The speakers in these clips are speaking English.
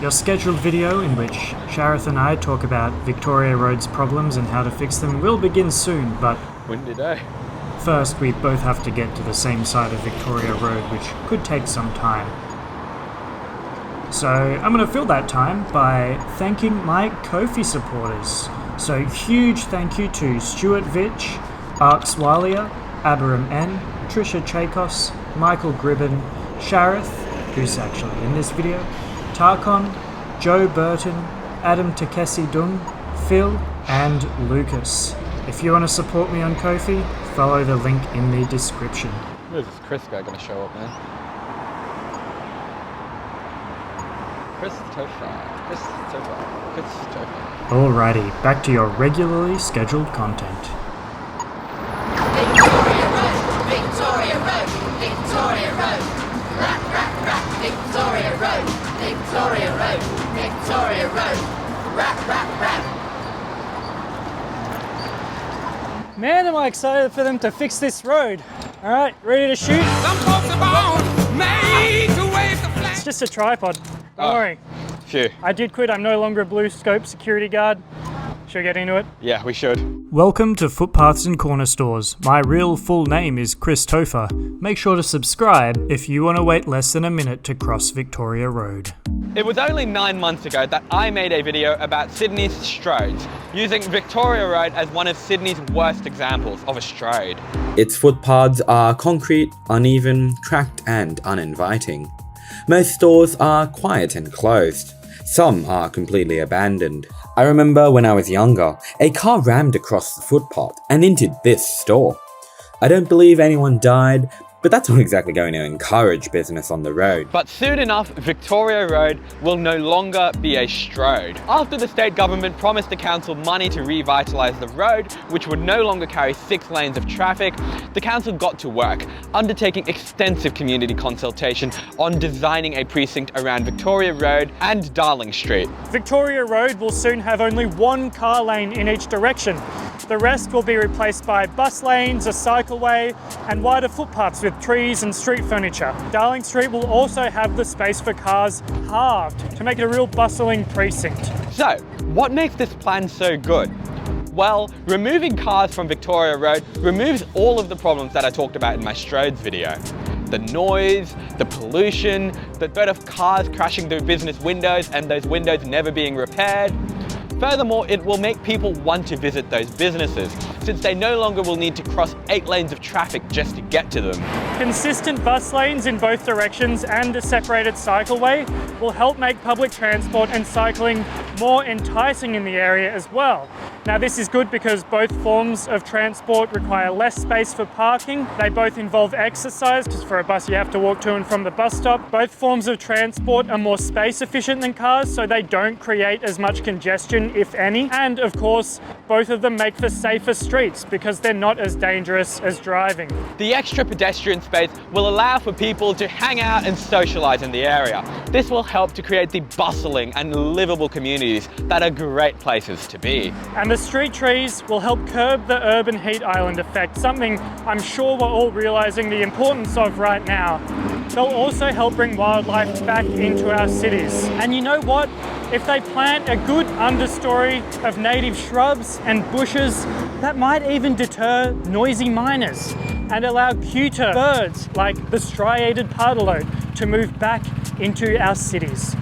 Your scheduled video in which Shareth and I talk about Victoria Road's problems and how to fix them will begin soon, but windy day. First we both have to get to the same side of Victoria Road, which could take some time. So I'm going to fill that time by thanking my Ko-fi supporters. So huge thank you to Stuart Vitch, Arx Walia, Abiram N, Trisha Chakos, Michael Gribben, Shareth, who's actually in this video, Tarkon, Joe Burton, Adam Takesi Dung, Phil, and Lucas. If you want to support me on Ko-fi, follow the link in the description. Where's this Chris guy going to show up, man? Chris Topher. Alrighty, back to your regularly scheduled content. Victoria Road, Victoria Road, Victoria Road. Rap, rap, rap, Victoria Road, Victoria Road, Victoria Road. Rap, rap, rap. Man, am I excited for them to fix this road. All right, ready to shoot? Some folks are born made to wave the flag. It's just a tripod. Don't worry. Phew. I did quit. I'm no longer a blue scope security guard. Should we get into it? Yeah, we should. Welcome to Footpaths and Corner Stores. My real full name is Chris Topher. Make sure to subscribe if you want to wait less than a minute to cross Victoria Road. It was only 9 months ago that I made a video about Sydney's Stroads, using Victoria Road as one of Sydney's worst examples of a strode. Its footpaths are concrete, uneven, cracked and uninviting. Most stores are quiet and closed. Some are completely abandoned. I remember when I was younger, a car rammed across the footpath and into this store. I don't believe anyone died, but that's not exactly going to encourage business on the road. But soon enough, Victoria Road will no longer be a strode. After the state government promised the council money to revitalise the road, which would no longer carry 6 lanes of traffic, the council got to work, undertaking extensive community consultation on designing a precinct around Victoria Road and Darling Street. Victoria Road will soon have only one car lane in each direction. The rest will be replaced by bus lanes, a cycleway, and wider footpaths with trees and street furniture. Darling Street will also have the space for cars halved to make it a real bustling precinct. So, what makes this plan so good? Well, removing cars from Victoria Road removes all of the problems that I talked about in my Stroads video. The noise, the pollution, the threat of cars crashing through business windows and those windows never being repaired. Furthermore, it will make people want to visit those businesses, since they no longer will need to cross 8 lanes of traffic just to get to them. Consistent bus lanes in both directions and a separated cycleway will help make public transport and cycling more enticing in the area as well. Now this is good because both forms of transport require less space for parking. They both involve exercise, because for a bus you have to walk to and from the bus stop. Both forms of transport are more space efficient than cars, so they don't create as much congestion, if any. And of course, both of them make for safer streets because they're not as dangerous as driving. The extra pedestrian space will allow for people to hang out and socialise in the area. This will help to create the bustling and livable communities that are great places to be. And the street trees will help curb the urban heat island effect, something I'm sure we're all realising the importance of right now. They'll also help bring wildlife back into our cities. And you know what? If they plant a good understory of native shrubs and bushes, that might even deter noisy miners and allow cuter birds like the striated pardalote to move back into our cities.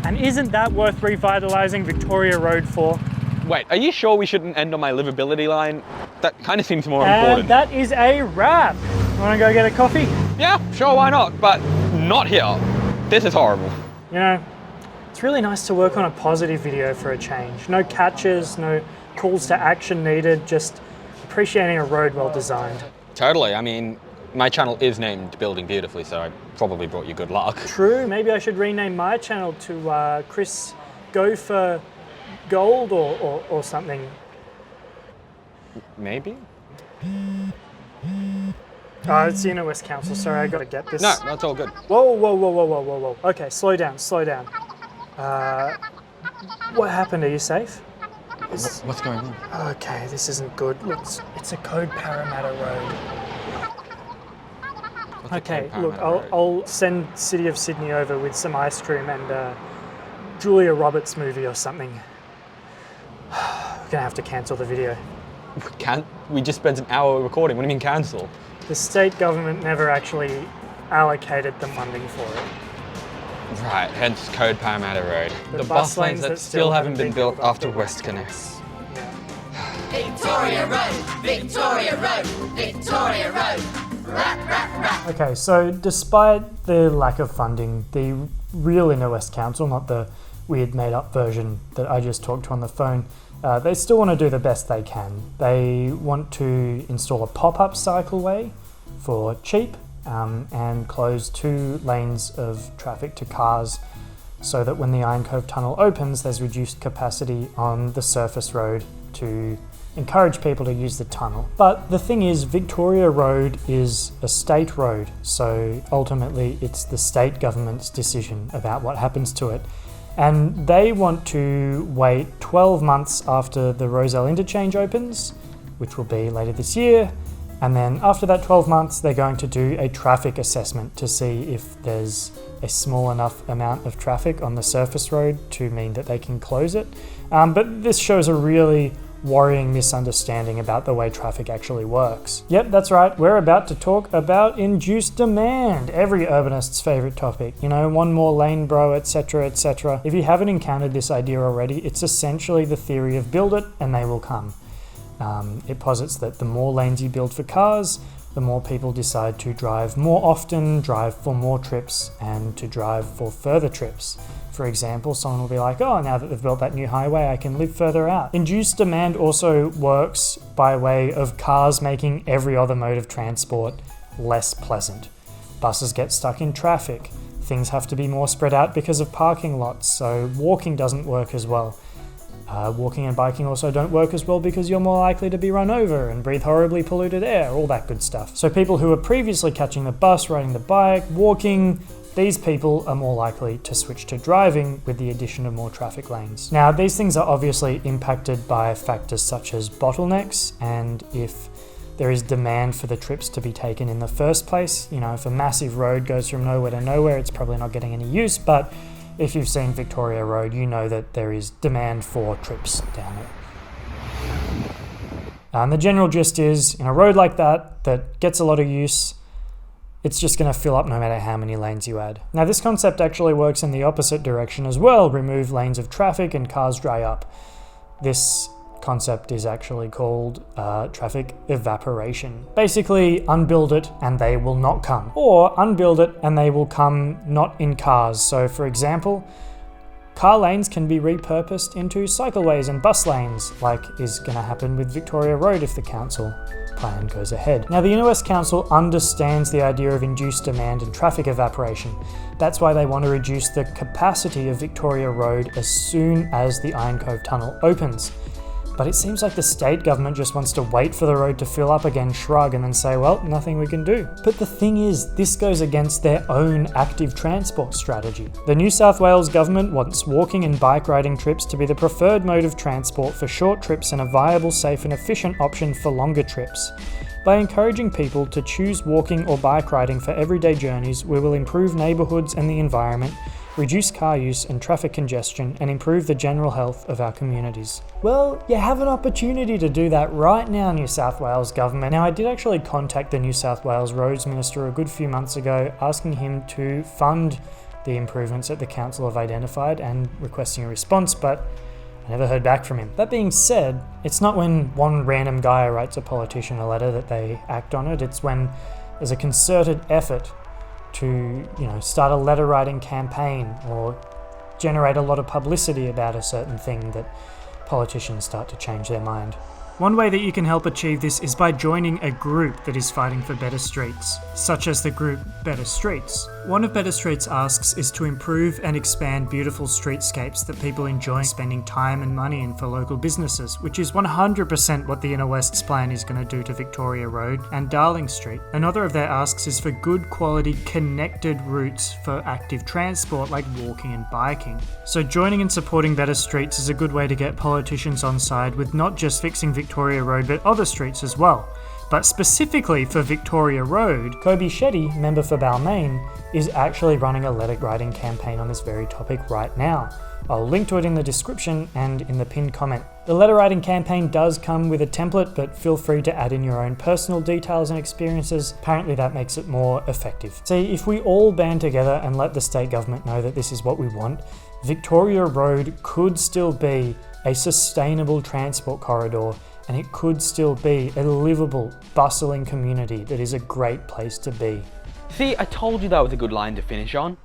And isn't that worth revitalising Victoria Road for? Wait, are you sure we shouldn't end on my livability line? That kind of seems more And important. that is a wrap. Wanna go get a coffee? Yeah, sure, why not? But not here. This is horrible. You know, it's really nice to work on a positive video for a change. No catches, no calls to action needed, just appreciating a road well designed. Totally, I mean, my channel is named Building Beautifully, so I probably brought you good luck. True, maybe I should rename my channel to Chris Go for Gold or something. Maybe? Oh, it's the Inner West Council, sorry, I gotta get this. No, that's all good. Whoa. Okay, slow down. What happened? Are you safe? What's going on? Okay, this isn't good. Look, it's a Code Parramatta Road. Okay, look, I'll send City of Sydney over with some ice cream and Julia Roberts movie or something. We're gonna have to cancel the video. We just spent an hour recording. What do you mean cancel? The state government never actually allocated the funding for it. Right, hence Code Parramatta Road. The bus lanes that still haven't been built after West Connects. Victoria Road, Victoria Road, Victoria Road. Rap, rap, rap. Okay, so despite the lack of funding, the real Inner West Council, not the weird made-up version that I just talked to on the phone, they still want to do the best they can. They want to install a pop-up cycleway for cheap and close 2 lanes of traffic to cars so that when the Iron Cove Tunnel opens, there's reduced capacity on the surface road to encourage people to use the tunnel. But the thing is, Victoria Road is a state road, so ultimately it's the state government's decision about what happens to it. And they want to wait 12 months after the Rozelle interchange opens, which will be later this year. And then after that 12 months, they're going to do a traffic assessment to see if there's a small enough amount of traffic on the surface road to mean that they can close it. But this shows a really worrying misunderstanding about the way traffic actually works. Yep, that's right, we're about to talk about induced demand, every urbanist's favourite topic. You know, one more lane bro, etc, etc. If you haven't encountered this idea already, it's essentially the theory of build it and they will come. It posits that the more lanes you build for cars, the more people decide to drive more often, drive for more trips, and to drive for further trips. For example, someone will be like, oh, now that they've built that new highway, I can live further out. Induced demand also works by way of cars making every other mode of transport less pleasant. Buses get stuck in traffic. Things have to be more spread out because of parking lots, so walking doesn't work as well. Walking and biking also don't work as well because you're more likely to be run over and breathe horribly polluted air, all that good stuff. So people who were previously catching the bus, riding the bike, walking, these people are more likely to switch to driving with the addition of more traffic lanes. Now, these things are obviously impacted by factors such as bottlenecks, and if there is demand for the trips to be taken in the first place. You know, if a massive road goes from nowhere to nowhere, it's probably not getting any use, but if you've seen Victoria Road, you know that there is demand for trips down it. And the general gist is, in a road like that gets a lot of use, it's just going to fill up no matter how many lanes you add. Now, this concept actually works in the opposite direction as well. Remove lanes of traffic and cars dry up. This concept is actually called traffic evaporation. Basically, unbuild it and they will not come. Or unbuild it and they will come not in cars. So for example, car lanes can be repurposed into cycleways and bus lanes, like is going to happen with Victoria Road if the council plan goes ahead. Now, the Inner West Council understands the idea of induced demand and traffic evaporation. That's why they want to reduce the capacity of Victoria Road as soon as the Iron Cove Tunnel opens. But it seems like the state government just wants to wait for the road to fill up again, shrug, and then say, well, nothing we can do. But the thing is, this goes against their own active transport strategy. The New South Wales government wants walking and bike riding trips to be the preferred mode of transport for short trips and a viable, safe and efficient option for longer trips. By encouraging people to choose walking or bike riding for everyday journeys, we will improve neighbourhoods and the environment, reduce car use and traffic congestion, and improve the general health of our communities. Well, you have an opportunity to do that right now, New South Wales government. Now, I did actually contact the New South Wales Roads Minister a good few months ago, asking him to fund the improvements that the council have identified and requesting a response, but I never heard back from him. That being said, it's not when one random guy writes a politician a letter that they act on it. It's when there's a concerted effort to, start a letter writing campaign or generate a lot of publicity about a certain thing that politicians start to change their mind. One way that you can help achieve this is by joining a group that is fighting for better streets, such as the group Better Streets. One of Better Streets' asks is to improve and expand beautiful streetscapes that people enjoy spending time and money in for local businesses, which is 100% what the Inner West's plan is going to do to Victoria Road and Darling Street. Another of their asks is for good quality connected routes for active transport like walking and biking. So joining and supporting Better Streets is a good way to get politicians on side with not just fixing Victoria Road but other streets as well. But specifically for Victoria Road, Kobe Shetty, member for Balmain, is actually running a letter writing campaign on this very topic right now. I'll link to it in the description and in the pinned comment. The letter writing campaign does come with a template, but feel free to add in your own personal details and experiences. Apparently that makes it more effective. See, if we all band together and let the state government know that this is what we want, Victoria Road could still be a sustainable transport corridor, and it could still be a livable, bustling community that is a great place to be. See, I told you that was a good line to finish on.